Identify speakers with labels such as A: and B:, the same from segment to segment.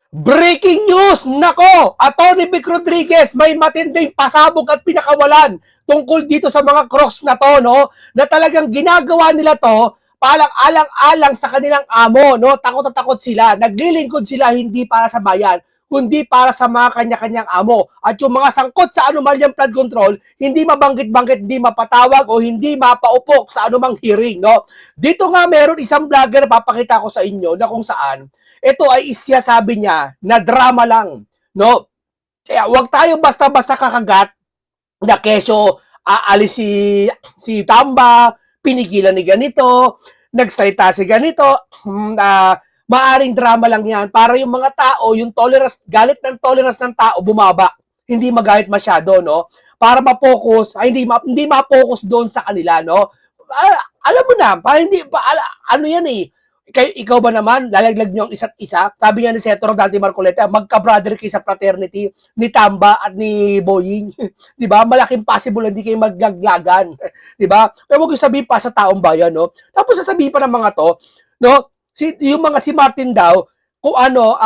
A: Breaking news! Nako! Atty. Vic Rodriguez may matinding pasabog at pinakawalan tungkol dito sa mga cross na to, no? Na talagang ginagawa nila to palang alang-alang sa kanilang amo, no? Takot na takot sila. Naglilingkod sila hindi para sa bayan, kundi para sa mga kanya-kanyang amo. At yung mga sangkot sa anomalyang flood control, hindi mabanggit-banggit, hindi mapatawag o hindi mapaupok sa anumang hearing, no? Dito nga meron isang vlogger, papakita ko sa inyo na kung saan ito ay isya sabi niya na drama lang, no? Kaya wag tayo basta-basta kakagat na keso aalis si Tamba, pinigilan ni ganito, nagsalita si ganito, maaring drama lang yan para yung mga tao, yung tolerance, galit ng tolerance ng tao bumaba. Hindi magalit masyado, no? Para ma-focus, hindi ma-focus doon sa kanila, no? Alam mo na, para hindi ano yan eh, ikaw ba naman, lalaglag nyo ang isa't isa? Sabi nga ni Senator Dante Marcoleta, magka-brother kayo sa fraternity ni Tamba at ni Boying. Di ba? Malaking possible hindi kayo maglaglagan. Di ba? Pero huwag yung sabihin pa sa taong bayan, no? Tapos sasabihin pa ng mga to, no? Yung mga si Martin daw, kung ano,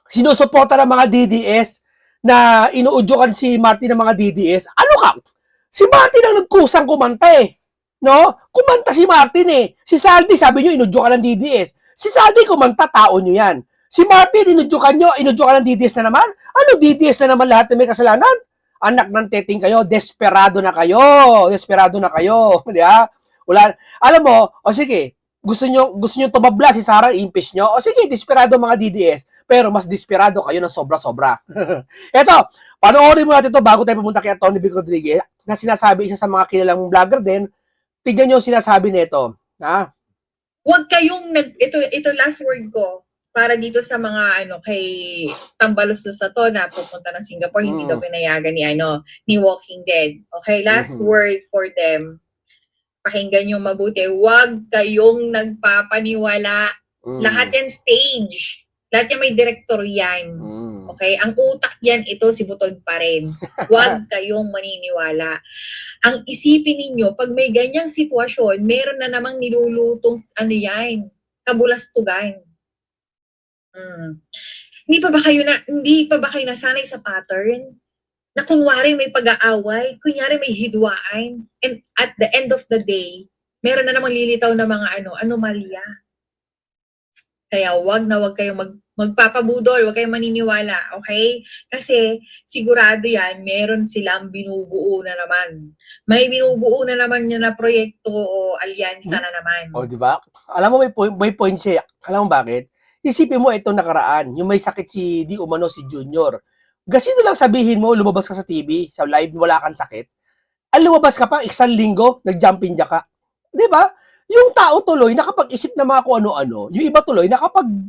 A: sinusuporta ng mga DDS na inuudyokan si Martin ng mga DDS. Ano ka? Si Martin ang nagkusang kumanta eh. No? Kumanta si Martin eh. Si Saldi, sabi nyo, inudyo ka ng DDS. Si Saldi kumanta, tao nyo yan. Si Martin, inudyo ka ng DDS na naman? Ano DDS na naman lahat na may kasalanan? Anak ng teting kayo, desperado na kayo. Desperado na kayo. Di ba? Wala. Alam mo, o sige, gusto nyo tumabla si Sarah, impeach nyo? O sige, desperado mga DDS. Pero mas desperado kayo ng sobra-sobra. Eto, panoorin mo natin ito bago tayo pumunta kay Atty. Vic Rodriguez na sinasabi isa sa mga kilalang vlogger din. Tignan nyo sinasabi nito. Ha?
B: Huwag kayong ito last word ko para dito sa mga kay Tambalos sa to na pupunta ng Singapore, hindi daw pinayagan ni Walking Dead. Okay, last word for them. Pakinggan nyo mabuti. Huwag kayong nagpapaniwala. Lahat yan stage. Lahat yan may director yan. Okay? Ang utak yan, ito si Butod pa rin. Huwag kayong maniniwala. Ang isipin ninyo, pag may ganyang sitwasyon, meron na namang nilulutong, kabulastugan. Hindi pa ba kayo nasanay sa pattern? Na kunwari may pag-aaway, kunyari may hidwaan, and at the end of the day, meron na namang lilitaw na mga anomalya. Kaya wag kayong magpapabudol, wag kayong maniniwala, okay? Kasi sigurado yan, meron silang binubuo na naman. May binubuo na naman yun na proyekto o alyansa na naman.
A: O, di ba? Alam mo, may point siya. Alam mo bakit? Isipin mo itong nakaraan, yung may sakit si Di Umano, si Junior. Gasino lang sabihin mo, lumabas ka sa TV, sa live, wala kang sakit. Lumabas ka pa, isang linggo, nag-jumping jack ka. Di ba? Yung tao tuloy, nakapag-isip na mga kung ano-ano. Yung iba tuloy,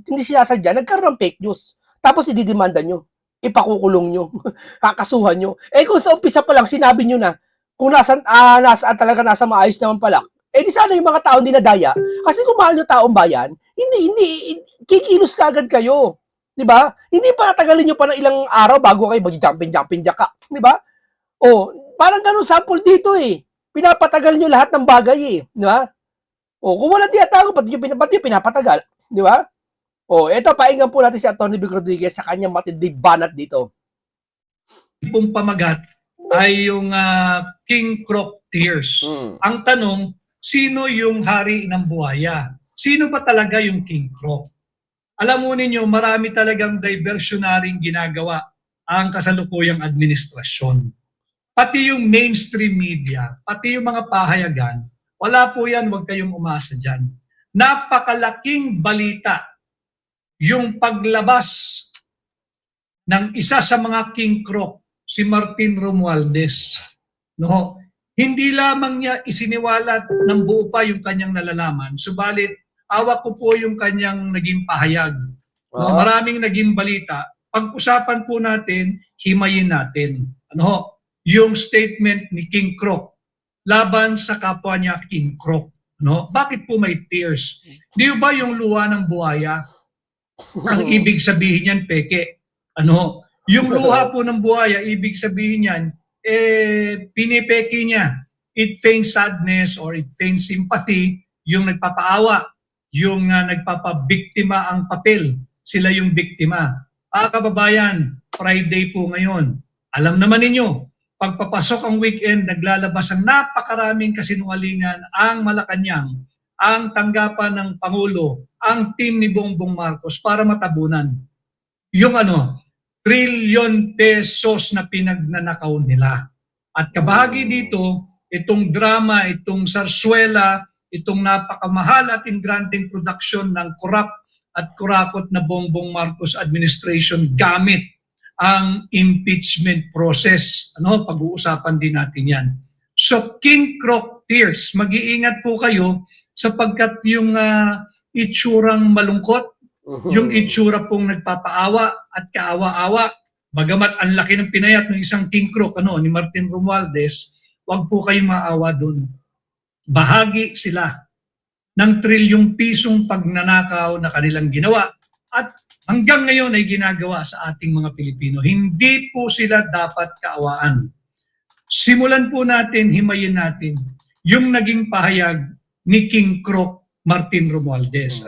A: hindi sinasadya, nagkaroon ng fake news. Tapos ididimanda nyo. Ipakukulong nyo. Kakasuhan nyo. Kung sa umpisa pa lang, sinabi nyo na, kung nasaan talaga nasa maayos naman pala, di sana yung mga tao hindi nadaya. Kasi kung mahal nyo taong bayan, hindi, kikilos ka agad kayo. Di ba? Hindi pa natagalin nyo pa ng ilang araw bago kayo mag-jumping jack ka. Di ba? Parang ganun sample dito eh. Pinapatagal nyo lahat ng bagay eh. Di ba? Kung walang tinatago, ba't yung pinapatagal? Di ba? Eto, painggan po natin si Atty. Vic Rodriguez sa kanyang matinding banat dito.
C: Pong pamagat ay yung King Croc Tears. Ang tanong, sino yung hari ng buhaya? Sino ba talaga yung King Croc? Alam mo ninyo, marami talagang diversionaryong ginagawa ang kasalukuyang administrasyon. Pati yung mainstream media, pati yung mga pahayagan, wala po yan, huwag kayong umasa dyan. Napakalaking balita yung paglabas ng isa sa mga King Croc, si Martin Romualdez. No? Hindi lamang niya isiniwalat ng buo pa yung kanyang nalalaman, subalit hawak ko po yung kanyang naging pahayag. No? Maraming naging balita. Pag-usapan po natin, himayin natin. Yung statement ni King Croc laban sa kapwa niya King Croc. Bakit po may tears? Di ba yung luha ng buhaya? Ang ibig sabihin niyan, peke. Yung luha po ng buhaya, ibig sabihin niyan, pinipeki niya. It feigns sadness or it feigns sympathy, yung nagpapaawa. yung nagpapabiktima ang papel. Sila yung biktima. Kababayan, Friday po ngayon. Alam naman ninyo, pagpapasok ang weekend, naglalabas ang napakaraming kasinungalingan ang Malacanang, ang tanggapan ng Pangulo, ang team ni Bongbong Marcos para matabunan yung trillion pesos na pinagnanakaw nila. At kabahagi dito, itong drama, itong sarswela, itong napakamahal at ingranting production ng corrupt at kurakot na Bongbong Marcos administration gamit ang impeachment process. Pag-uusapan din natin yan. So, King Croc Tears, mag-iingat po kayo sapagkat yung itsurang malungkot, yung itsura pong nagpapaawa at kaawa-awa, bagamat ang laki ng pinayat ng isang King Croc, ni Martin Romualdez, wag po kayong maawa doon. Bahagi sila ng trilyong pisong pagnanakaw na kanilang ginawa at hanggang ngayon ay ginagawa sa ating mga Pilipino. Hindi po sila dapat kaawaan. Simulan po natin, himayin natin yung naging pahayag ni King Croc Martin Romualdez.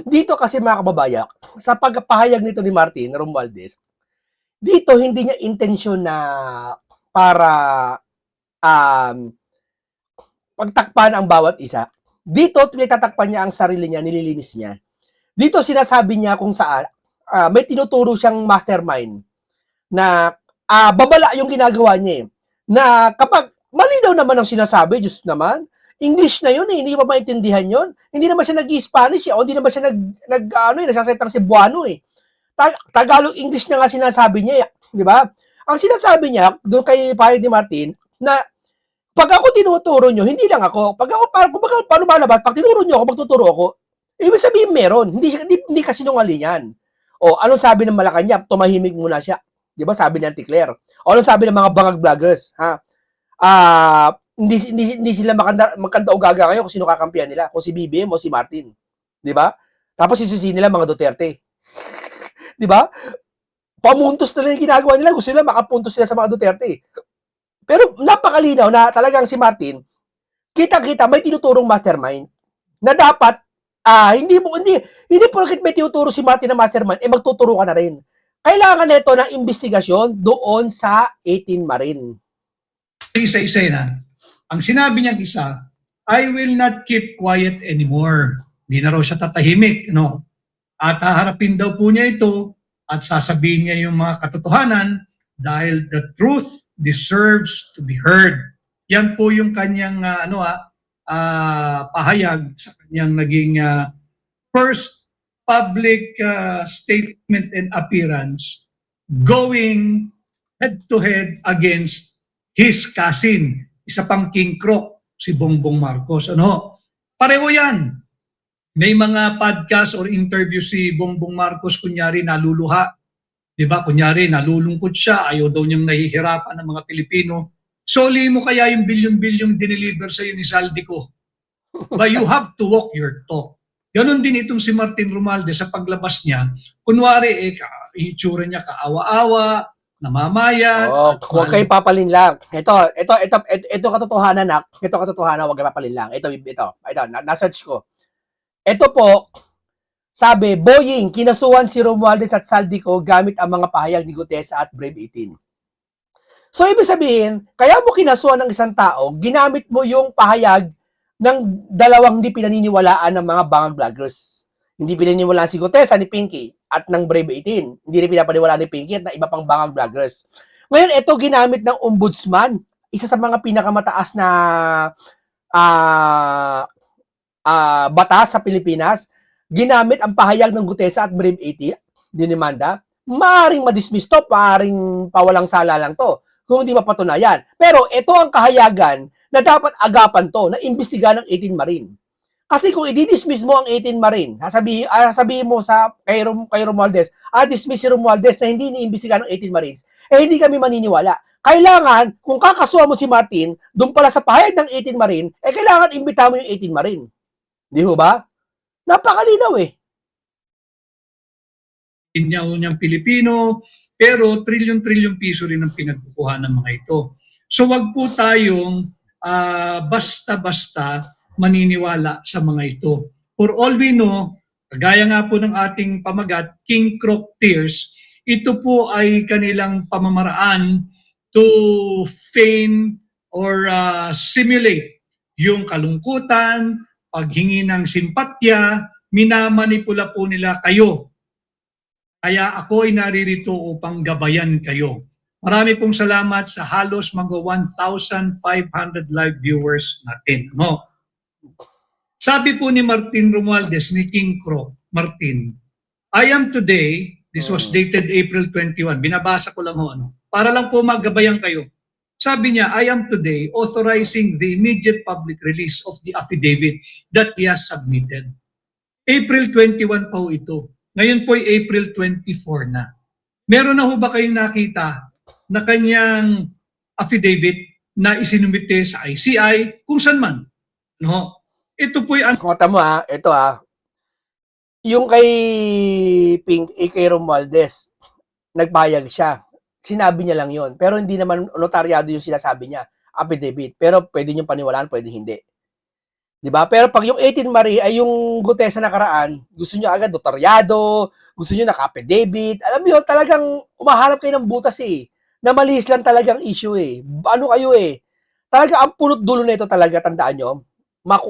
A: Dito kasi mga kababayak, sa pagpahayag nito ni Martin Romualdez, dito hindi niya intensyon na para pagtakpan ang bawat isa. Dito tinatatakpan niya ang sarili niya, nililinis niya. Dito sinasabi niya kung saan may tinuturo siyang mastermind na babala yung ginagawa niya na kapag malinaw naman ang sinasabi, Diyos naman, English na yun hindi pa maintindihan yun. Hindi naman siya nag-Spanish o hindi naman siya nagsasalitang Cebuano Tagalog English na nga sinasabi niya, di ba? Ang sinasabi niya doon kay pahayag ni Martin na pag ako tinuturo nyo, hindi lang ako. Pag ako paano malabas, pag tinuro nyo ako, magtuturo ako. Ibig sabihin meron, hindi kasi nungalingan. Anong sabi ng Malacanang? Tumahimik muna siya. Di ba? Sabi ni Auntie Claire. Anong sabi ng mga bangag vloggers? Hindi sila magkanta o gaga ngayon kung sino kakampihan nila, kung si BBM o si Martin. Di ba? Tapos sisisi nila mga Duterte. Di ba? Pamuntos na lang yung ginagawa nila. Gusto nila makapuntos sila sa mga Duterte. Pero napakalinaw na talagang si Martin, kita-kita may tinuturong mastermind na dapat hindi porket may tinuturo si Martin na mastermind, magtuturo ka na rin. Kailangan nito ng investigasyon doon sa 18 Marine.
C: Isa-isa na. Ang sinabi niyang isa, I will not keep quiet anymore. Hindi na raw siya tatahimik. At haharapin daw po niya ito at sasabihin niya yung mga katotohanan dahil the truth deserves to be heard. Yan po yung kanyang pahayag sa kanyang naging first public statement and appearance going head-to-head against his cousin, isa pang King Croc, si Bongbong Marcos. Pareho yan. May mga podcast or interview si Bongbong Marcos, kunyari naluluha. Diba? Kunyari nalulungkot siya, ayaw daw niyang nahihirapan ng mga Pilipino. Soli mo kaya yung bilyon-bilyong dineliver sa'yo ni Saldico. But you have to walk your talk. Ganon din itong si Martin Romualdez sa paglabas niya. Kunwari, itsura niya kaawa-awa, namamaya.
A: Huwag kayo papalinlang. Ito katotohanan Ito katotohanan, huwag kayo papalinlang. Ito, na-search ko. Ito po, sabi, Boying, kinasuhan si Romualdez at Saldico gamit ang mga pahayag ni Gutesa at Brave 18. So, ibig sabihin, kaya mo kinasuhan ng isang tao, ginamit mo yung pahayag ng dalawang hindi pinaniniwalaan ng mga bangag vloggers. Hindi pinaniniwalaan si Gutesa ni Pinky at ng Brave 18. Hindi rin pinapaniwalaan ni Pinky at ng iba pang bangag vloggers. Ngayon, ito ginamit ng ombudsman, isa sa mga pinakamataas na batas sa Pilipinas, ginamit ang pahayag ng Gutesa at Brave 18, dinimanda, maaaring madismiss to, maaaring pawalang sala lang to, kung hindi mapatunayan. Pero ito ang kahayagan na dapat agapan to, na imbestigahan ng 18 Marine. Kasi kung i-dismiss mo ang 18 Marine, sasabihin mo kay Romualdez, dismiss si Romualdez na hindi iniimbestigahan ng 18 Marines, hindi kami maniniwala. Kailangan, kung kakasuhan mo si Martin, doon pala sa pahayag ng 18 Marine, kailangan imbitahan mo yung 18 Marine. Di ho ba? Napakalinaw
C: Inyaw niyang Pilipino, pero trilyon-trilyon piso rin ang pinagkukuha ng mga ito. So wag po tayong basta-basta maniniwala sa mga ito. For all we know, kagaya nga po ng ating pamagat, King Croc Tears, ito po ay kanilang pamamaraan to feign or simulate yung kalungkutan, paghingi ng simpatya, minamanipula po nila kayo. Kaya ako ay naririto upang gabayan kayo. Marami pong salamat sa halos mga 1,500 live viewers natin. No? Sabi po ni Martin Romualdez, ni King Croc, Martin, I am today, this was dated April 21, binabasa ko lang ho, para lang po maggabayan kayo. Sabi niya, I am today authorizing the immediate public release of the affidavit that he has submitted. April 21 po ito. Ngayon po ay April 24 na. Meron na ho ba kayong nakita na kanyang affidavit na isinumite sa ICI kung saan man? No? Ito po ay
A: Kung mo ito yung kay Pink, kay Romualdez, nagbayag siya. Sinabi niya lang yon, pero hindi naman notaryado yung sinasabi niya, affidavit. Pero pwede niyong paniwalaan, pwede hindi. 'Di ba? Pero pag yung 18 Marie ay yung Gutesa nakaraan, gusto niyo agad notaryado, gusto niyo naka-affidavit. Alam mo yun, talagang umaharap kayo ng butas na maliis lang talagang issue Ano kayo Talaga ang punot dulo nito talaga, tandaan niyo,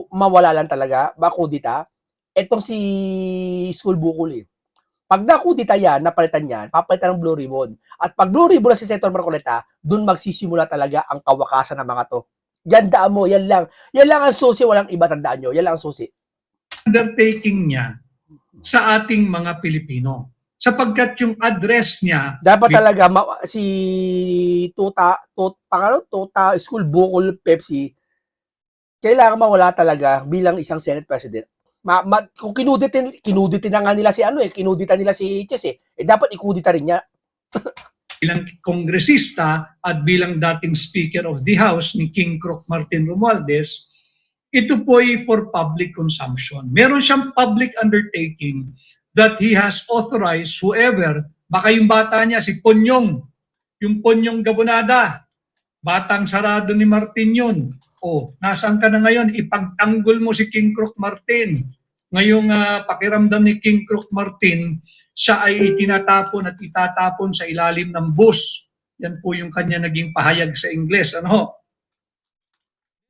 A: mawala lang talaga, makudita. Etong si School Bukol Pag nakudita yan, napalitan yan, papalitan ng Blue Ribbon. At pag Blue Ribbon na si Senator Marcoleta, dun magsisimula talaga ang kawakasan ng mga to. Yan daan mo, yan lang. Yan lang ang susi, walang iba, tandaan nyo. Yan lang ang susi.
C: Undertaking niya sa ating mga Pilipino. Sapagkat yung address niya...
A: Dapat talaga, si Tuta School Bukol Pepsi, kailangan mawala talaga bilang isang Senate President. Kung kinuditin na nga nila si kinuditan nila si Ches dapat ikudita rin niya.
C: Bilang kongresista at bilang dating Speaker of the House ni King Croc Martin Romualdez, ito po ay for public consumption. Meron siyang public undertaking that he has authorized whoever, baka yung bata niya, si Ponyong, yung Ponyong Gabonada, batang sarado ni Martin yun. Nasaan ka na ngayon? Ipagtanggol mo si King Croc Martin. Ngayong pakiramdam ni King Croc Martin, siya ay itinatapon at itatapon sa ilalim ng bus. Yan po yung kanya naging pahayag sa Ingles.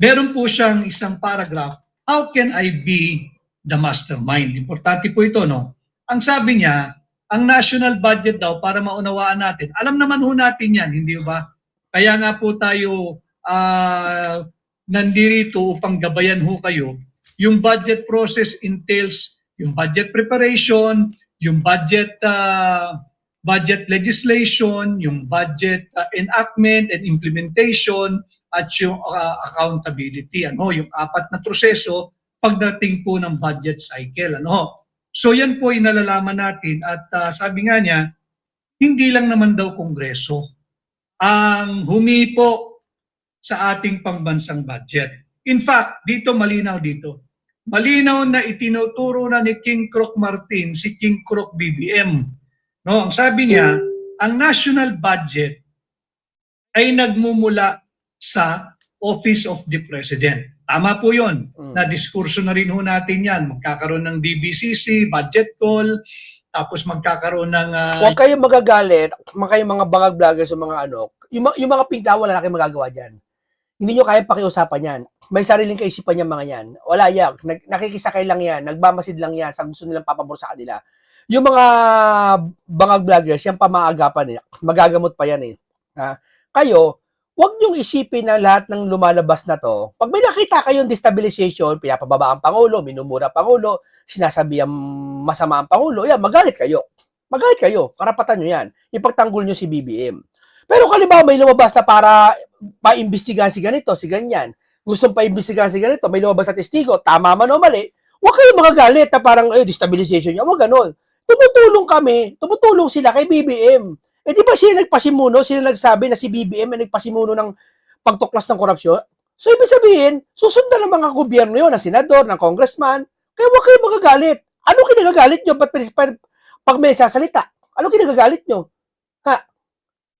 C: Meron po siyang isang paragraph, how can I be the mastermind? Importante po ito, no? Ang sabi niya, ang national budget daw, para maunawaan natin, alam naman ho natin yan, hindi ba? Kaya nga po tayo nandito upang gabayan ho kayo. Yung budget process entails yung budget preparation, yung budget legislation, yung budget enactment and implementation, at yung accountability. Yung apat na proseso pagdating po ng budget cycle. So yan po ay nalalaman natin at sabi nga niya, hindi lang naman daw Kongreso ang humipo sa ating pambansang budget. In fact, malinaw dito. Malinaw na itinuturo na ni King Croc Martin si King Croc BBM. Ang sabi niya, ang national budget ay nagmumula sa Office of the President. Tama po yun. Na-diskurso na rin ho natin yan. Magkakaroon ng DBCC, budget call, tapos magkakaroon ng...
A: Huwag kayong magagalit, kayong mga bangag vloggers o mga yung mga pingla, wala na kayong magagawa dyan. Hindi nyo kaya pakiusapan yan. May sariling kaisipan yan mga yan. Wala yan. Nakikisakay lang yan. Nagbamasid lang yan sa gusto nilang papabor sa kanila. Yung mga bangag vloggers, yan pamaagapan magagamot pa yan Kayo, huwag nyong isipin na lahat ng lumalabas na to. Pag may nakita kayong destabilization, pinapababa ang Pangulo, minumura ang Pangulo, sinasabi ang masama ang Pangulo, yan, magalit kayo. Magalit kayo. Karapatan nyo yan. Ipagtanggol nyo si BBM. Pero kalibaw may lumabas na para paimbestigahan si ganito, si ganyan. Gustong paimbestigahan si ganito, may lumabas na testigo, tama man o mali, huwag kayong magagalit na parang destabilization niya, huwag ganun. Tumutulong sila kay BBM. Di ba sila nagpasimuno, sila nagsabi na si BBM ay nagpasimuno ng pagtuklas ng korupsyon? So, ibig sabihin, susundan ng mga gobyerno yun, ng senador, ng congressman, kaya huwag kayong magagalit. Ano kinagagalit nyo? Pag may sasalita, ano kinagagalit nyo?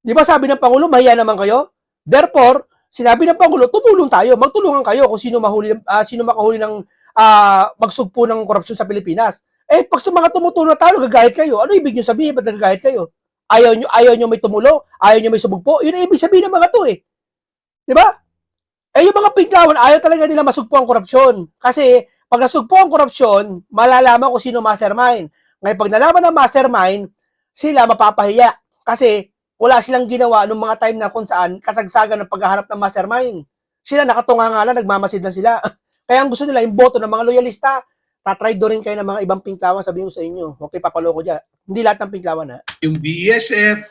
A: Di ba sabi ng Pangulo, mahiya naman kayo? Therefore, Sinabi ng Pangulo, tumulong tayo, magtulungan kayo kung sino makahuli ng magsugpo ng korupsyon sa Pilipinas. Eh, pag sa mga tumutulong na tayo, nagagalit kayo. Ano ibig nyo sabihin? Ba't nagagalit kayo? Ayaw nyo may tumulong? Ayaw nyo may sumugpo? Yun ang ibig sabihin ng mga to eh. Di ba? Eh, yung mga pinklawan, ayaw talaga nila masugpo ang korupsyon. Kasi, pag nasugpo ang korupsyon, malalaman kung sino mastermind. Ngayon, pag nalaman ng mastermind, sila mapapahiya. Kasi, wala silang ginawa nung mga time na kung saan kasagsagan ng paghahanap ng mastermind. Sila nakatunga nga lang, nagmamasid lang sila. Kaya ang gusto nila, yung boto ng mga loyalista, tatraydo rin kayo ng mga ibang pinklawan, sabihin ko sa inyo. Okay, papaloko dyan. Hindi lahat ng pinklawan, ha?
C: Yung BESF,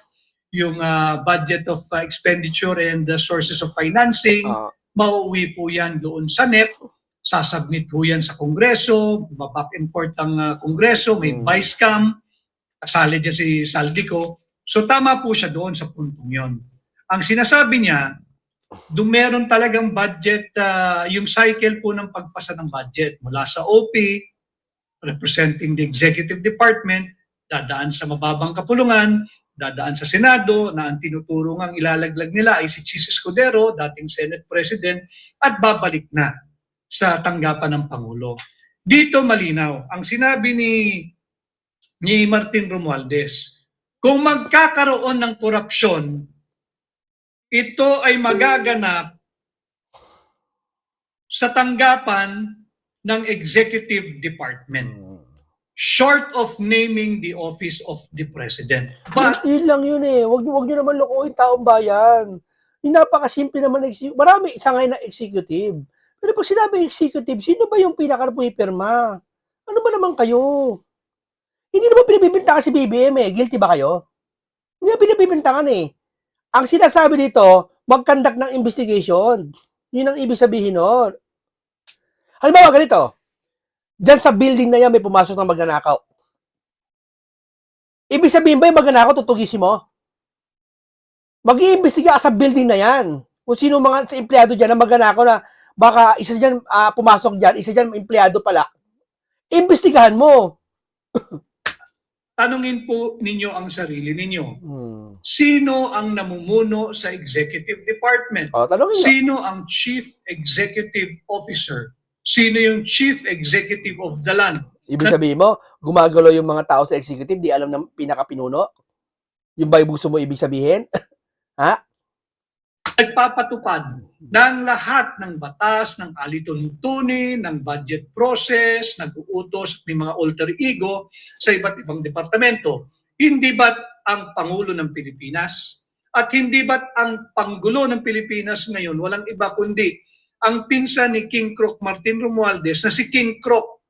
C: yung budget of expenditure and the sources of financing, mauwi po yan doon sa NEP, sasubmit po yan sa Kongreso, back and forth ang Kongreso, may vice cam, kasali dyan si Saldico. So tama po siya doon sa puntong yon. Ang sinasabi niya, doon meron talagang budget, yung cycle po ng pagpasa ng budget mula sa OP, representing the Executive Department, dadaan sa mababang kapulungan, dadaan sa Senado, na ang tinuturungang ilalaglag nila ay si Chis Escudero, dating Senate President, at babalik na sa tanggapan ng Pangulo. Dito malinaw, ang sinabi ni Martin Romualdez, kung magkakaroon ng korupsyon, ito ay magaganap sa tanggapan ng Executive Department, short of naming the office of the President. But
A: yun lang yun eh. Wag nyo naman lokohin taong bayan. Yung napakasimple naman marami isangay na executive. Pero pag sinabi executive, sino ba yung pinaka-pumipirma? Ano ba naman kayo? Hindi naman pinabibintangan si BBM eh. Guilty ba kayo? Hindi naman pinabibintangan eh. Ang sinasabi dito, mag-conduct ng investigation. Yun ang ibig sabihin nun. Halimbawa, ganito. Diyan sa building na yan, may pumasok ng magnanakaw. Ibig sabihin ba yung magnanakaw, tutugisin mo? Mag-iimbestiga sa building na yan. Kung sino mga sa empleyado dyan na magnanakaw na baka isa dyan pumasok dyan, isa dyan empleyado pala. Imbestigahan mo.
C: tanungin po ninyo ang sarili ninyo. Sino ang namumuno sa Executive Department?
A: Tanungin nyo.
C: Sino ang Chief Executive Officer? Sino yung Chief Executive of the land?
A: Ibig sabihin mo, gumagalo yung mga tao sa executive, di alam ng pinakapinuno? Yung ba yung gusto mo ibig sabihin? Ha?
C: Nagpapatupad ng lahat ng batas, ng alituntunin, ng budget process, nag-uutos, may mga alter ego sa iba't ibang departamento. Hindi ba't ang Pangulo ng Pilipinas at hindi ba't ang Panggulo ng Pilipinas ngayon walang iba kundi ang pinsan ni King Croc Martin Romualdez na si King Croc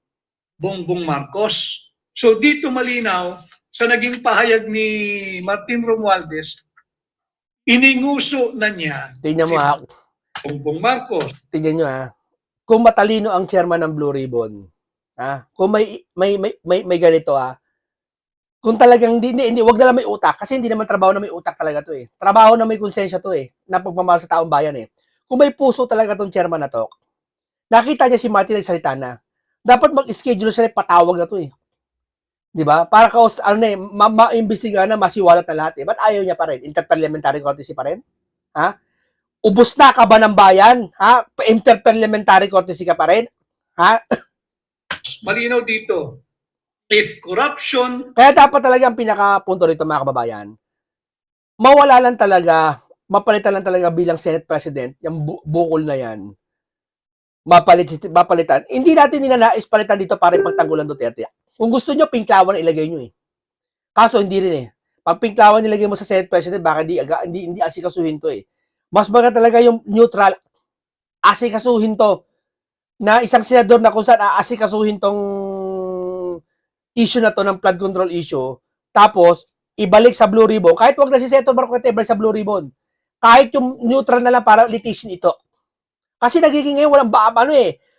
C: Bongbong Marcos. So dito malinaw sa naging pahayag ni Martin Romualdez, ininguso na niya
A: Tingnan mo
C: si
A: ha.
C: Bongbong Marcos.
A: Tingnan nyo ha. Kung matalino ang chairman ng Blue Ribbon, ha? Kung may ganito ha. Kung talagang hindi, wag na lang may utak kasi hindi naman trabaho na may utak talaga to eh. Trabaho na may konsensya to eh, na pagmamahal sa taong bayan eh. Kung may puso talaga tong chairman na to, nakita niya si Martin nagsalita na, dapat mag-schedule siya patawag na to eh. 'Di ba? Para ma-imbestigahan na masiwalat na lahat eh. Ba't ayaw niya pa rin? Interparliamentary courtesy pa rin? Ha? Ubus na ka ba ng bayan? Ha? Interparliamentary courtesy ka pa rin? Ha?
C: Malinaw dito. If corruption...
A: Kaya dapat talaga ang pinaka-punto rito mga kababayan, mawala lang talaga, mapalitan lang talaga bilang Senate President, yung bukol na yan. Mapalitan. Hindi natin ninanais palitan dito para ipagtanggulan Duterte. Kung gusto nyo, pinklawan ilagay nyo eh. Kaso hindi rin eh. Pag pinklawan nilagay mo sa Senate President, baka hindi asikasuhin to eh. Mas maganda talaga yung neutral, asikasuhin to. Na isang senador na kung saan asikasuhin tong issue na to ng flood control issue, tapos ibalik sa Blue Ribbon, kahit wag na si Senator Marcoleta ibalik sa Blue Ribbon, kahit yung neutral na lang para litigation ito. Kasi nagiging ngayon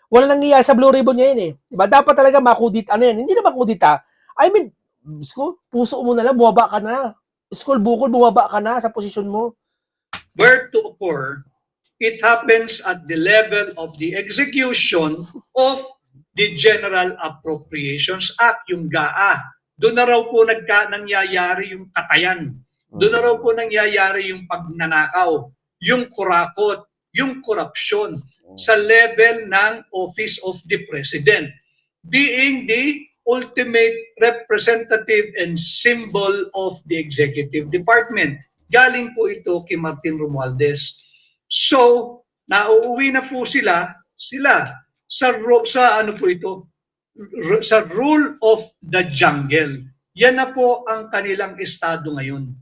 A: walang nangyayari sa Blue Ribbon ngayon eh. Diba? Dapat talaga makudit, hindi na makudita. I mean, puso mo na lang, bumaba ka na. Bukol, bumaba ka na sa posisyon mo.
C: Where to occur, it happens at the level of the execution of the General Appropriations Act, yung GAA. Doon na raw po nangyayari yung katayan. Doon na raw po nangyayari yung pagnanakaw, yung kurakot, yung korupsyon sa level ng Office of the President, being the ultimate representative and symbol of the executive department. Galing po ito kay Martin Romualdez. So, nauuwi na po sila sa ano po ito, sa rule of the jungle. Yan na po ang kanilang estado ngayon.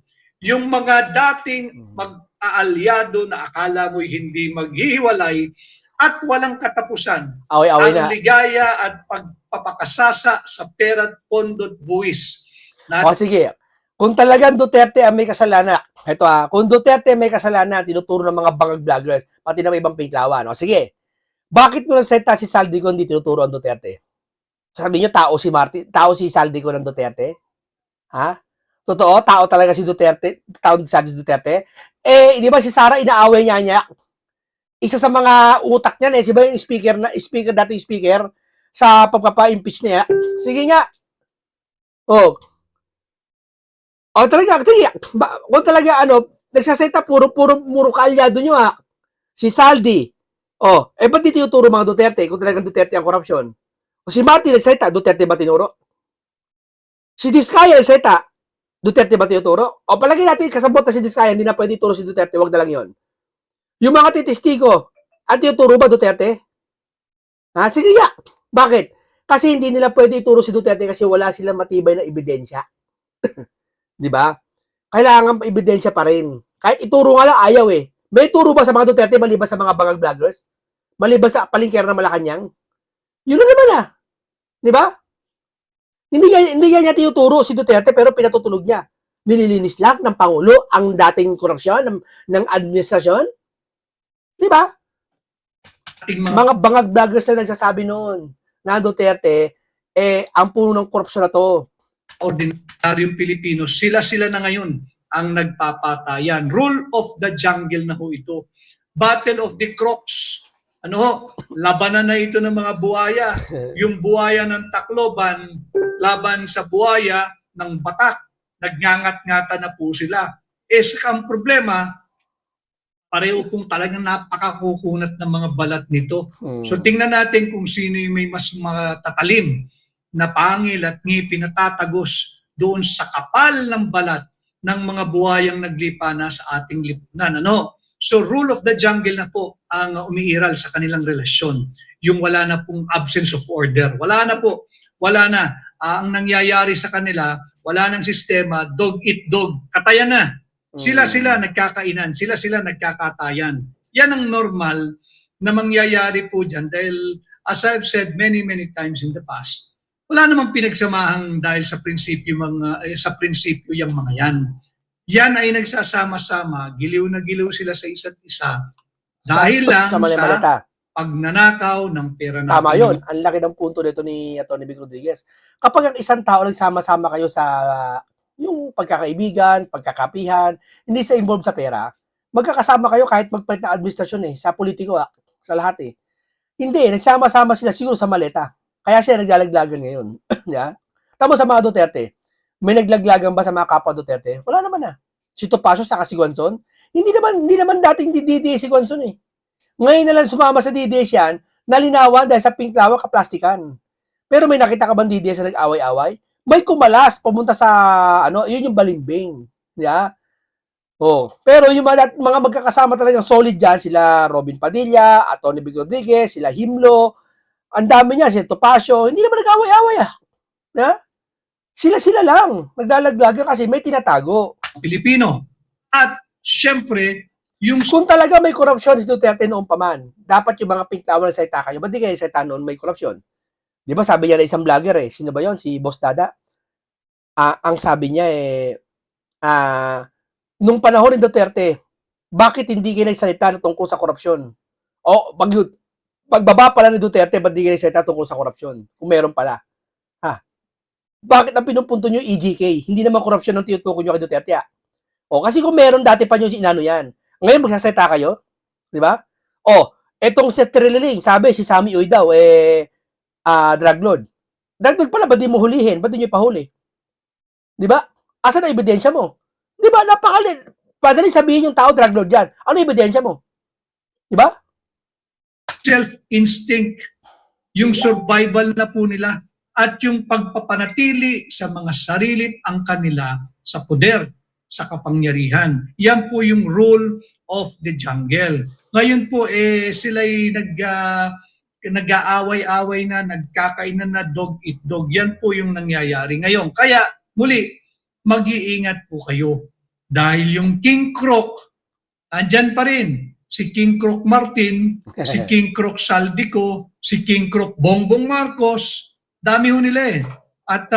C: Yung mga dating mag-aalyado na akala mo'y hindi maghihiwalay at walang katapusan,
A: Away-away
C: ang
A: na.
C: ligaya at pagpapakasasa sa pera't pondo't buwis.
A: O sige, kung talagang Duterte ang may kasalanan, ito kung Duterte may kasalanan, tinuturo ng mga bangag vloggers, pati ng ibang pinklawan. O sige, bakit mo nagsalita si Saldico hindi tinuturo ang Duterte? Sabi niyo, tao si Saldico ng Duterte? Ha? Totoo, tao talaga si Duterte, tao si Duterte? Eh, di ba si Sara inaaway niya? Isa sa mga utak niyan si ba yung dating speaker sa pagpapa-impeach niya? Sige nga. Talaga, kung talaga nagsasalita puro kaalyado niyo Si Saldi. Ba't di tinuturo mga Duterte kung talagang Duterte ang korupsyon? O si Martin nagsalita, Duterte ba tinuro? Si Diskaya nagsalita, Duterte ba tinuturo? O palagi natin kasabot na si Diskaya, hindi na pwede ituro si Duterte, wag na lang yon. Yung mga testigo, at tinuturo ba Duterte? Sige nga. Bakit? Kasi hindi nila pwede ituro si Duterte kasi wala silang matibay na ebidensya. Di ba? Kailangan ebidensya pa rin. Kahit ituro nga lang, ayaw May ituro ba sa mga Duterte maliban sa mga bangang vloggers? Maliban sa palingkera na Malacanang? Yun lang naman Di ba? Hindi niya tinuturo si Duterte pero pinatutulog niya. Nililinis lang ng Pangulo ang dating korupsyon ng administrasyon. Di ba? Mga bangag vloggers na nagsasabi noon na Duterte, ang puno ng korupsyon na to.
C: Ordinaryong Pilipino, sila na ngayon ang nagpapatayan. Rule of the jungle na ho ito. Battle of the Crocs. Labanan na ito ng mga buhaya. Yung buhaya ng Tacloban, laban sa buhaya ng Batak. Nagngangat-ngata na po sila. Ang problema, pareho pong talagang napakakukunat ng mga balat nito. So tingnan natin kung sino yung may mas matatalim na pangil at ngipin na tatagos doon sa kapal ng balat ng mga buhayang naglipa na sa ating lipunan. So rule of the jungle na po ang umiiral sa kanilang relasyon. Yung wala na pong absence of order. Wala na po. Wala na. Ang nangyayari sa kanila, wala nang sistema, dog eat dog. Katayan na. Sila nagkakainan. Sila nagkakatayan. Yan ang normal na mangyayari po dyan dahil as I've said many times in the past, wala namang pinagsamahang dahil sa prinsipyo yung mga yan. Yan ay nagsasama-sama, giliw na giliw sila sa isa't isa dahil lang sa pagnanakaw ng pera natin.
A: Tama yun. Ang laki ng punto nito ni Atty. Vic Rodriguez. Kapag ang isang tao nagsama-sama kayo sa yung pagkakaibigan, pagkakapihan, hindi sa involved sa pera, magkakasama kayo kahit magpalit na administrasyon sa politiko sa lahat Hindi, nagsama-sama sila siguro sa maleta. Kaya siya naglalaglagan ngayon. Tama sa mga Duterte. May naglaglagan ba sa mga kapwa Duterte? Wala naman Si Topacio sa si Guanzon, hindi naman dating DDS si Guanzon Ngayon na lang sumama sa DDS yan, nalinawan dahil sa pink lawak kaplastikan. Pero may nakita ka bang DDS na nag-away-away? May kumalas, pumunta sa, yun yung balimbing. Pero yung mga magkakasama talagang solid dyan, sila Robin Padilla, Atty. Vic Rodriguez, sila Himlo, ang dami niya, si Topacio, hindi naman nag-away-away Sila lang, naglalaglagan kasi may tinatago.
C: Pilipino. At syempre,
A: kung talaga may korupsyon si Duterte noong paman, dapat yung mga pinklawan na salita kayo, ba't di kayo salita noon may korupsyon? Di ba sabi niya na isang vlogger sino ba yon? Si Boss Dada. Ang sabi niya nung panahon ni Duterte, bakit hindi kayo nagsalita tungkol sa korupsyon? Pagbaba pala ni Duterte, ba't di kayo nagsalita tungkol sa korupsyon? Kung meron pala. Bakit ang pinupunto nyo EGK? Hindi naman korupsyon ang tinutukoy nyo kay Duterte kasi kung meron dati pa nyo inano yan. Ngayon magsasalita kayo? Di ba? Etong Seth Trililing, sabi si Sammy Uy daw, drug lord. Drug lord pala, ba't di mo hulihin? Ba't di nyo pahuli? Di ba? Asan na ebidensya mo? Di ba? Madali sabihin yung tao drug lord yan. Ano ebidensya mo? Di ba?
C: Self-instinct, yung survival na po nila, at yung pagpapanatili sa mga sarilit ang kanila sa poder, sa kapangyarihan. Yan po yung rule of the jungle. Ngayon po, sila'y nag-aaway-away na, nagkakainan na, dog eat dog. Yan po yung nangyayari ngayon. Kaya, muli, mag-iingat po kayo. Dahil yung King Croc, andyan pa rin. Si King Croc Martin, si King Croc Saldico, si King Croc Bongbong Marcos, dami ho nila eh. At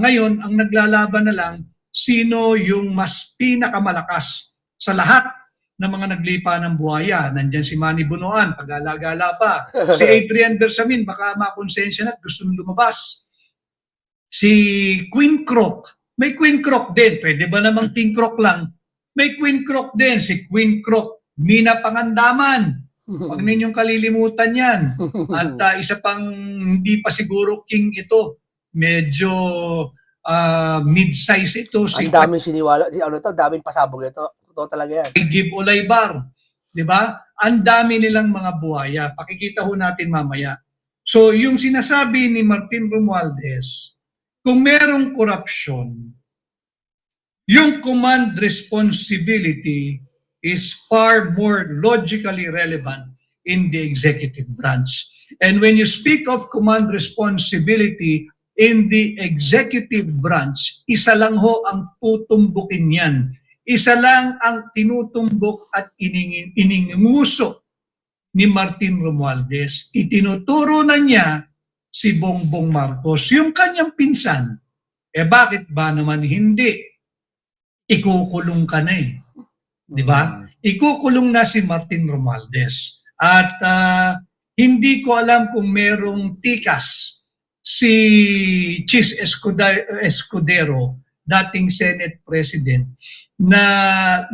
C: ngayon, ang naglalaban na lang, sino yung mas pinakamalakas sa lahat ng mga naglipa ng buhaya. Nandyan si Manny Bunuan, pag-alagala pa. Si Adrian Bersamin, baka makonsensya na at gusto lumabas. Si Queen Croc, may Queen Croc din. Pwede ba namang King Croc lang? May Queen Croc din, si Queen Croc Mina Pangandaman. Huwag ninyong kalilimutan yan. At isa pang hindi pa siguro king ito. Medyo mid-size ito.
A: Ang daming siniwala. Daming pasabog ito. Totoo talaga yan.
C: Give Olaybar. Di ba? Ang dami nilang mga buhaya. Pakikita ho natin mamaya. So, yung sinasabi ni Martin Romualdez, kung merong korupsyon, yung command responsibility is far more logically relevant in the executive branch. And when you speak of command responsibility in the executive branch, isa lang ho ang tutumbukin yan. Isa lang ang tinutumbok at ininguso ni Martin Romualdez. Itinuturo na niya si Bongbong Marcos, yung kanyang pinsan. Bakit ba naman hindi? Ikukulong ka na eh. Di ba? Ikukulong na si Martin Romualdez. At hindi ko alam kung merong tikas si Chis Escudero, dating Senate President, na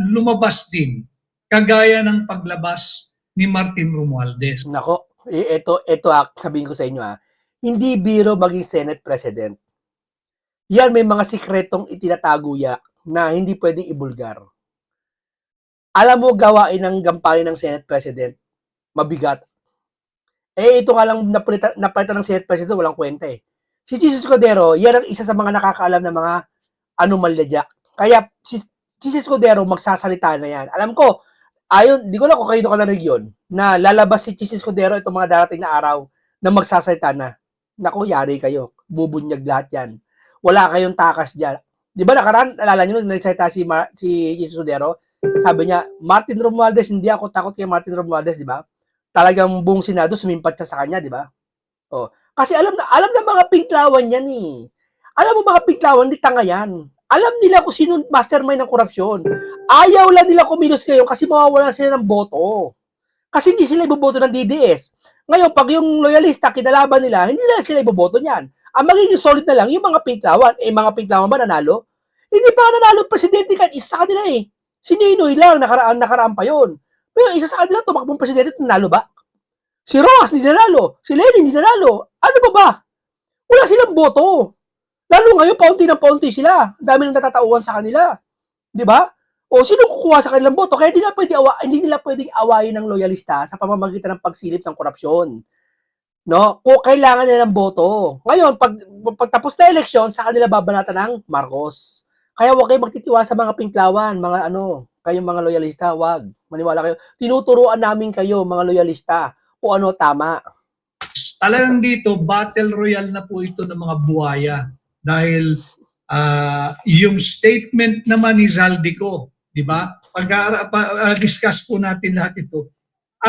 C: lumabas din kagaya ng paglabas ni Martin Romualdez.
A: Nako, ito sabihin ko sa inyo hindi biro maging Senate President. Yan, may mga sikretong itinatago na hindi pwedeng ibulgar. Alam mo, gawain ng gampanin ng Senate President, mabigat. Ito nga lang napalitan ng Senate President, walang kwenta eh. Si Jesus Escudero, yan ang isa sa mga nakakaalam ng mga anomalya. Kaya si Jesus Escudero magsasalita na yan. Alam ko, di ko lang kung kayo ka na region, na lalabas si Jesus Escudero itong mga darating na araw na magsasalita na. Naku, yari kayo. Bubunyag lahat yan. Wala kayong takas dyan. Di ba nakaraan, alala nyo, nagsalita si Jesus Escudero, sabi niya, Martin Romualdez, hindi ako takot kay Martin Romualdez, di ba? Talagang buong Senado, sumimpat siya sa kanya, di ba? Oh. Kasi alam na mga pinklawan yan eh. Alam mo mga pinklawan, di tanga yan. Alam nila kung sino mastermind ng korupsyon. Ayaw lang nila kumilos ngayon kasi mawawalan sila ng boto. Kasi hindi sila iboboto ng DDS. Ngayon, pag yung loyalista, kinalaban nila, hindi na sila iboboto niyan. Ang magiging solid na lang, yung mga pinklawan. Mga pinklawan ba nanalo? Hindi pa nanalo presidente kahit isa sa kanila eh. Si Ninoy lang, nakaraan pa yun. Pero isa sa kanila, tumakbong presidente, nanalo ba? Si Rojas, hindi nanalo. Si Lenin, hindi nanalo. Ano ba? Wala silang boto. Lalo ngayon, paunti ng paunti sila. Ang dami nang natatauhan sa kanila. Di ba? O sino kukuha sa kanilang boto? Kaya hindi nila pwedeng awayin ng loyalista sa pamamagitan ng pagsilip ng korupsyon. No? Kung kailangan nila ng boto. Ngayon, pagtapos na eleksyon, sa kanila babanatan ng Marcos. Kaya huwag kayo magtitiwa sa mga pinklawan, kayong mga loyalista, wag. Maniwala kayo. Tinuturuan namin kayo, mga loyalista, kung ano tama.
C: Talagang dito, battle royale na po ito ng mga buhaya. Dahil yung statement naman ni Zaldico, di ba? Pag-discuss po natin lahat ito.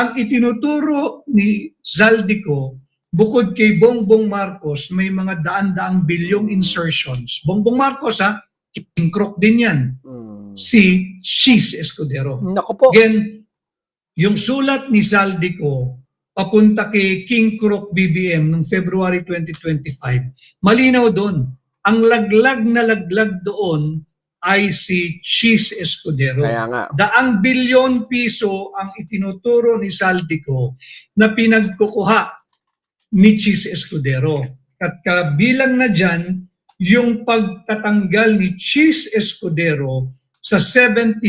C: Ang itinuturo ni Zaldico, bukod kay Bongbong Marcos, may mga daan-daang bilyong insertions. Bongbong Marcos, King Croc din yan. Si Chis Escudero.
A: Naku po.
C: Again, yung sulat ni Zaldico papunta kay King Croc BBM noong February 2025, malinaw doon. Ang laglag na laglag doon ay si Chis Escudero.
A: Kaya nga.
C: Daang bilyon piso ang itinuturo ni Zaldico na pinagkukuha ni Chis Escudero. At kabilang na dyan, yung pagtatanggal ni Chis Escudero sa 74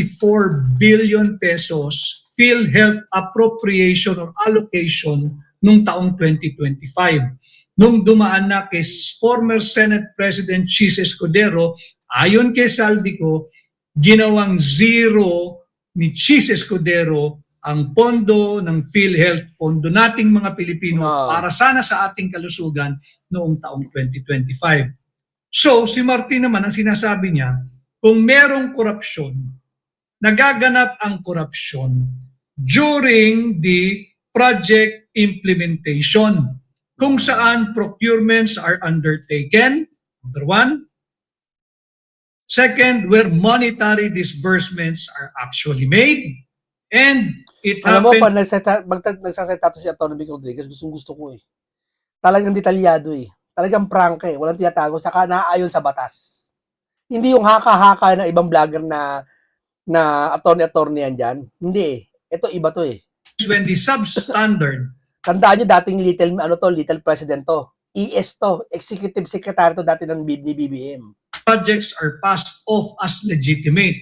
C: billion pesos PhilHealth appropriation or allocation nung taong 2025. Nung dumaan na kay former Senate President Chis Escudero, ayon kay Saldico, ginawang zero ni Chis Escudero ang pondo ng PhilHealth, pondo nating mga Pilipino para sana sa ating kalusugan noong taong 2025. So, si Martin naman, ang sinasabi niya, kung merong korupsyon, nagaganap ang korupsyon during the project implementation, kung saan procurements are undertaken, number one. Second, where monetary disbursements are actually made. And it
A: Alam mo,
C: happened...
A: pag nagsasalita to si Atty. Vic Rodriguez, gusto ko eh. Talagang detalyado eh. Talagang prangka eh. Walang tinatago, saka naaayon sa batas. Hindi yung haka-haka ng ibang vlogger na attorney yan dyan. Hindi eh. Ito, iba to eh.
C: when the substandard
A: Tandaan nyo dating little president to. ES to. Executive Secretary to dati ng BBM.
C: projects are passed off as legitimate,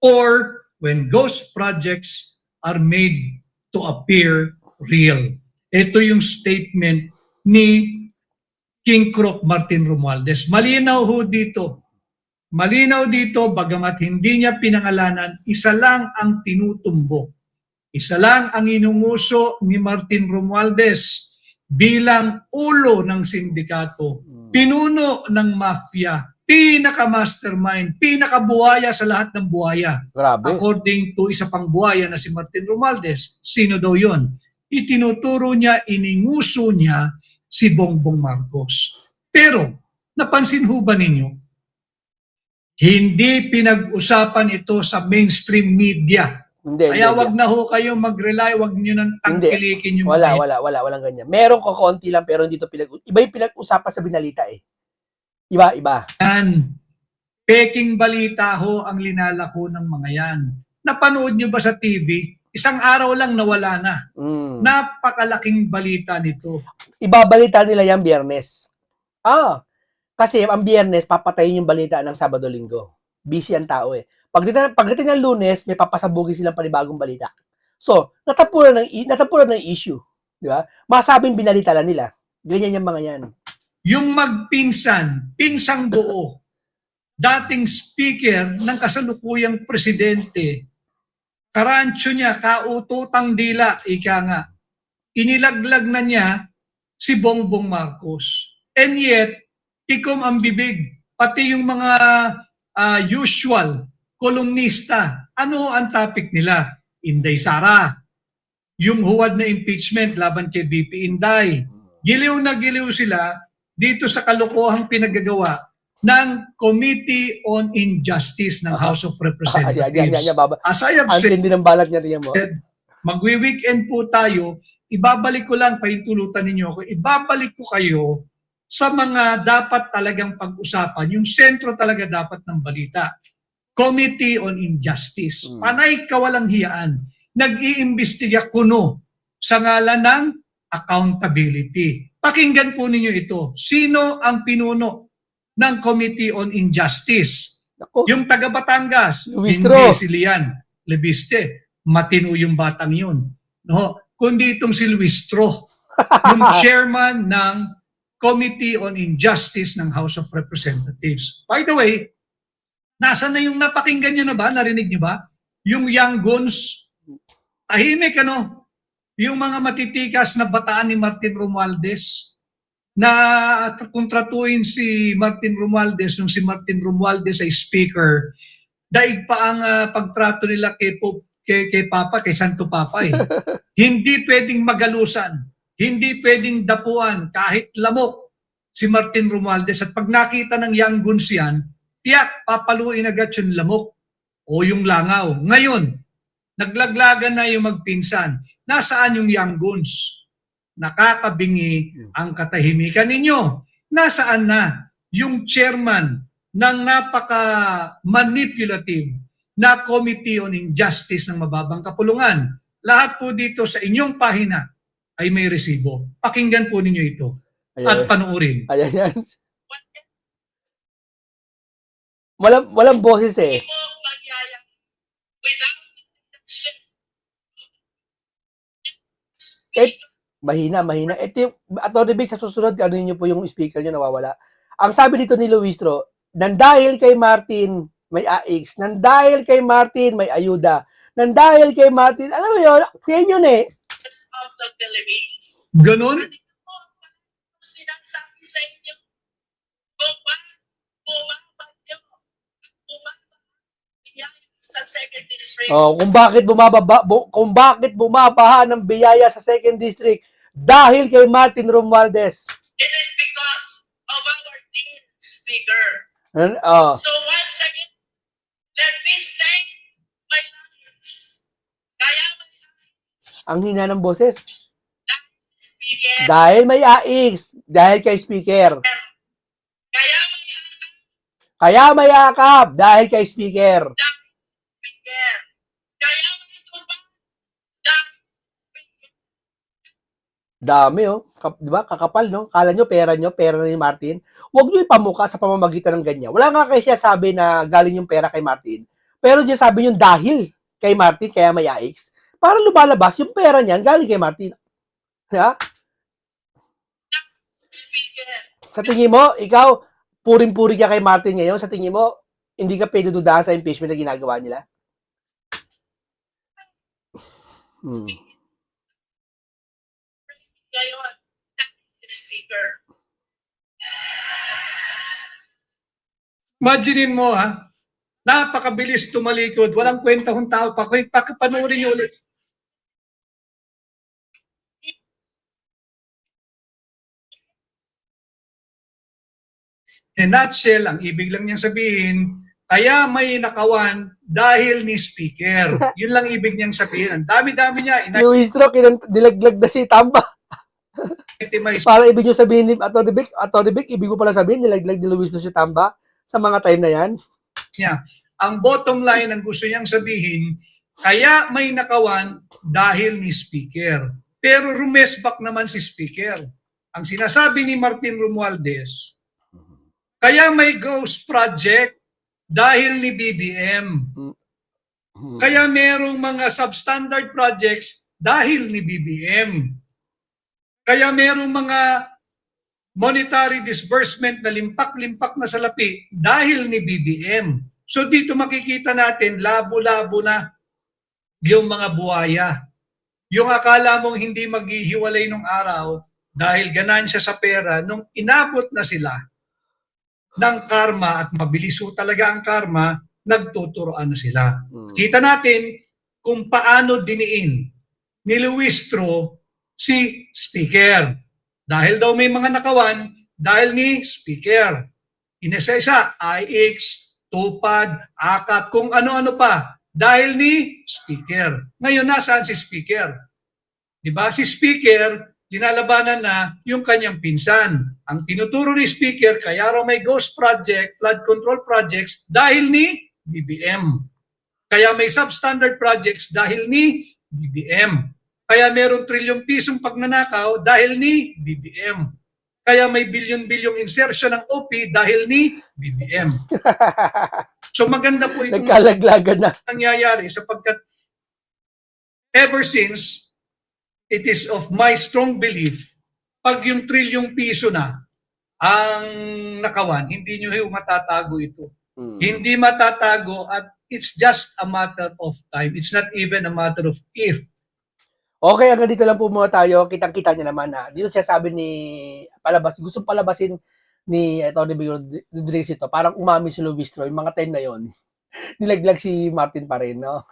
C: or when ghost projects are made to appear real. Ito yung statement ni King Croc Martin Romualdez. Malinaw ho dito. Malinaw dito, bagamat hindi niya pinangalanan, isa lang ang tinutumbok. Isa lang ang inunguso ni Martin Romualdez bilang ulo ng sindikato, pinuno ng mafia, pinaka-mastermind, pinaka-buhaya sa lahat ng buhaya.
A: Grabe.
C: According to isa pang buhaya na si Martin Romualdez, sino daw yun? Itinuturo niya, ininguso niya si Bongbong Marcos. Pero, napansin ho ba ninyo, hindi pinag-usapan ito sa mainstream media. Kaya wag na ho kayong mag-rely, wag niyo nang tangkilikin yung
A: walang ganyan. Meron ko konti lang pero hindi to iba yung pinag-usapan sa binalita eh. Iba.
C: Yan. Peking balita ho ang linalako ng mga yan. Napanood nyo ba sa TV? Isang araw lang nawala na. Napakalaking balita nito.
A: Ibabalita nila yan Biyernes. Kasi ang Biyernes papatayin yung balita ng Sabado-Linggo. Busy ang tao eh. Pagdating ng Lunes, may papasabugin silang panibagong balita. So, natapunan ng issue. Di ba? Masabing binalita lang nila. Ganyan yung mga yan.
C: Yung magpinsan, pinsang buo, dating speaker ng kasalukuyang presidente, karancho niya, kaututang dila, ika nga, inilaglag na niya si Bongbong Marcos. And yet, tikom ang bibig, pati yung mga usual kolumnista. Ano ang topic nila? Inday Sara. Yung huwad na impeachment laban kay BP Inday. Giliw na giliw sila dito sa kalokohang pinagagawa ng Committee on Injustice ng House of Representatives. As I have said,
A: ng balat niya, tingnan mo.
C: Magwi-weekend po tayo, ibabalik ko lang, pahintulutan ninyo ako, ibabalik ko kayo sa mga dapat talagang pag-usapan, yung sentro talaga dapat ng balita. Committee on Injustice. Panay kawalang hiyaan. Nag-iimbestiga kuno sa ngalan ng accountability. Pakinggan po ninyo ito. Sino ang pinuno ng Committee on Injustice? Yung taga Batangas, hindi si Lian Lebiste. Matino yung batang yun. No? Kundi itong si Luistro, yung chairman ng Committee on Injustice ng House of Representatives. By the way, nasa na yung napakinggan nyo na ba? Narinig nyo ba? Yung young guns, tahimik ano? Yung mga matitikas na bataan ni Martin Romualdez na kontratuin si Martin Romualdez nung si Martin Romualdez ay speaker, daig pa ang pagtrato nila kay Papa, kay Santo Papa eh. Hindi pwedeng magalusan, hindi pwedeng dapuan kahit lamok si Martin Romualdez. At pag nakita ng young guns yan, tiyak, papaluin agad yung lamok o yung langaw. Ngayon, naglaglagan na yung magpinsan. Nasaan yung young guns? Nakakabingi ang katahimikan ninyo. Nasaan na yung chairman ng napaka-manipulative na Committee on Injustice ng Mababang Kapulungan? Lahat po dito sa inyong pahina ay may resibo. Pakinggan po ninyo ito at panuorin.
A: Ayan. Walang boses eh. Mahina. Ito yung, Atty. Vic, sa susunod, ano niyo po yung speaker niyo nawawala. Ang sabi dito ni Luistro, nang dahil kay Martin may AX, nang dahil kay Martin may ayuda, nang dahil kay Martin, alam mo yun, kaya yun eh.
B: Of the Philippines.
C: Ganon?
B: Sinasabi sa inyo, bumaba sa second district.
A: Oh, kung bakit bumabaha ng biyaya sa second district dahil kay Martin Romualdez.
B: It is because of our team speaker.
A: Oh,
B: So once again, let me say my lines. Kaya
A: ang hina ng boses.
B: speaker,
A: Dahil may AX, dahil kay speaker.
B: kaya
A: Kaya may akap, dahil kay speaker.
B: speaker, kaya may tuba, dahil speaker.
A: Dami oh. Di ba? Kakapal no? Kala nyo, pera ni Martin. Huwag nyo ipamuka sa pamamagitan ng ganyan. Wala nga kayo siya sabi na galing yung pera kay Martin. Pero diyan sabi nyo dahil kay Martin, kaya may AX. Para lumalabas yung pera niyan galing kay Martin. Ha?
B: Speaker,
A: Sa tingin mo, ikaw, puring-puri ka kay Martin ngayon. Sa tingin mo, hindi ka pwedeng sa impeachment na ginagawa nila?
B: ngayon, speaker.
C: Imaginin mo ha, napakabilis tumalikod, walang kwentahong tao pa. Panoorin niyo ulit. In a nutshell, ang ibig lang niyang sabihin, kaya may nakawan dahil ni speaker. Yun lang ibig niyang sabihin. Ang dami-dami niya.
A: Luistro, nilaglag na si Tamba. Para ibig nyo sabihin ni Atty. Vic, ibig mo pala sabihin, nilaglag ni Luistro si Tamba sa mga time na yan?
C: Niya. Ang bottom line ang gusto niyang sabihin, kaya may nakawan dahil ni speaker. Pero rumesbak naman si speaker. Ang sinasabi ni Martin Romualdez, kaya may ghost project dahil ni BBM. Kaya merong mga substandard projects dahil ni BBM. Kaya merong mga monetary disbursement na limpak-limpak na salapi dahil ni BBM. So dito makikita natin labo-labo na yung mga buhaya. Yung akala mong hindi maghihiwalay nung araw dahil ganansya sa pera, nung inabot na sila ng karma at mabilis ho talaga ang karma, nagtuturoan na sila. Kita natin kung paano diniin ni Luistro si speaker. Dahil daw may mga nakawan, dahil ni speaker. Inisa-isa, IX, tupad, akap, kung ano-ano pa. Dahil ni speaker. Ngayon, nasaan si speaker? Diba? Si speaker, linalabanan na yung kanyang pinsan. Ang tinuturo ni speaker, kaya raw may ghost project, flood control projects, dahil ni BBM. Kaya may substandard projects dahil ni BBM. Kaya meron trilyong pisong pagnanakaw dahil ni BBM. Kaya may bilyon-bilyong insertion ng OP dahil ni BBM. So maganda po itong
A: Nagkalaglagan na.
C: nangyayari sapagkat ever since, it is of my strong belief, pag yung trilyong piso na ang nakawan, hindi nyo matatago ito. Hindi matatago at it's just a matter of time. It's not even a matter of if.
A: Okay, hanggang dito lang po muna tayo. Kitang-kita niya naman na dito siya sabi ni gustong palabasin ni Atty. Rodriguez ito. Parang umami si Luistro yung mga time na yon. Nilaglag si Martin pa rin, no?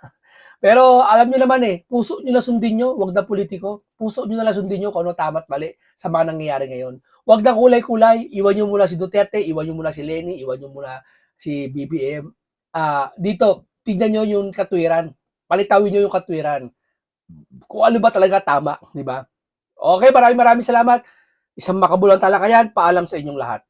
A: Pero alam niyo naman puso niyo na sundin niyo, wag na politiko. Puso niyo na lang sundin niyo kung ano tama at mali sa mga nangyayari ngayon. Wag na kulay-kulay, iwan niyo muna si Duterte, iwan niyo muna si Leni, iwan niyo muna si BBM. Dito, tignan niyo yung katwiran. Palitawin niyo yung katwiran. Kung ano ba talaga tama, di ba? Okay, maraming salamat. Isang makabulang talakayan. Paalam sa inyong lahat.